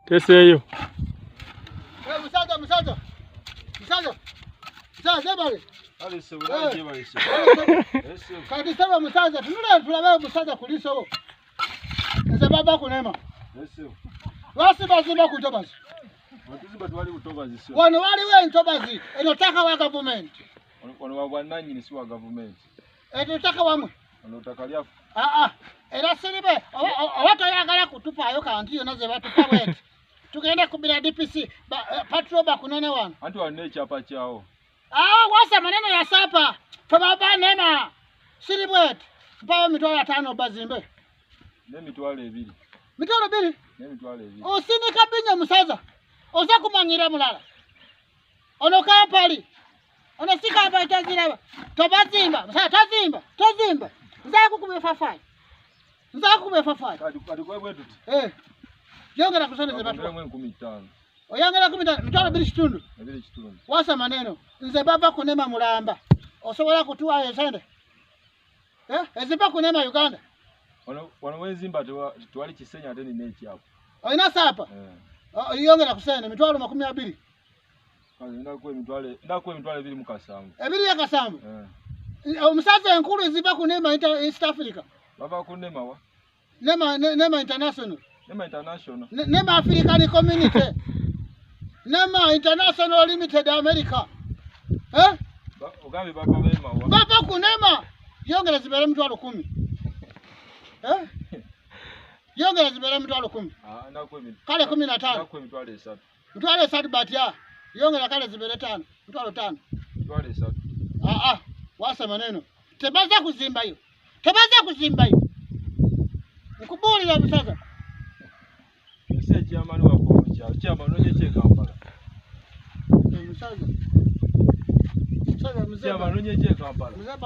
Teseyo. Musaza. Musaza bale. Ali sebulaje bale se. Kati saba musaza tunula tulabe musaza kuliso. Nze baba kunema. Yesu. Wasi bazimba kutobazi. Watuzimba twali kutobazi sio. Wano waliwe ntobazi enotaka wa government. Wano wabwananyi ni si wa government. Enotaka wamwe. Enotaka lyafu. Era siribe awatoyagala kutupayo kanti yona ze batupa wetu. Tugende kubira DPC patrol bakunene wano. Anti wane chapa chao. Wasa maneno ya sapa. Fababa nema. Siribwet. Mpayo mitwalo 5 bazimbe. Ne mitwalo 2. Mitwalo 2? Ne mitwalo 2. Osini kabinya musaza. Oza kumanyira mulala. Ono Kampala. Ono sika hapa taziraba. Tobazimba. Musaza tazimba. Nzaku kubefafai. Kati kwa bwetu. Yongera kusana ze batu. Mwe 15. Oyongera 15 mitwalo 2 kitundu. 2 kitundu. Wasa maneno. Nze baba kunema mulamba. Osobola kutuwa yesende. Ezipa kunema Uganda. Wano wezimba twali Kisenya ate ni nechi hapo. Oyina sapa? Yongera kusene mitwalo 20. Kazi ndakwe mitwalo 2 mukasango. 2 ya kasango. Omusaza enkulu ezipa kunema East Africa. Baba kunema wa? Nema international. Nema African community. Nema International Limited America. Ogabe baba wema wa. Baba kunema. Yongera zibere mitwalo 10. Yongera zibere mitwalo 10. Ndakwe kale 15. Ndakwe mitwalo 3. Mitwalo 3 batia. Yongera kale zibere 5. Mitwalo 5. Mitwalo 3. Wasa maneno. Tebaza kuzimba hiyo. Nkubulira musaza. Ese jamani wako cha chama noje che Kampala. Musaza mzee. Chama noje che Kampala. Mzee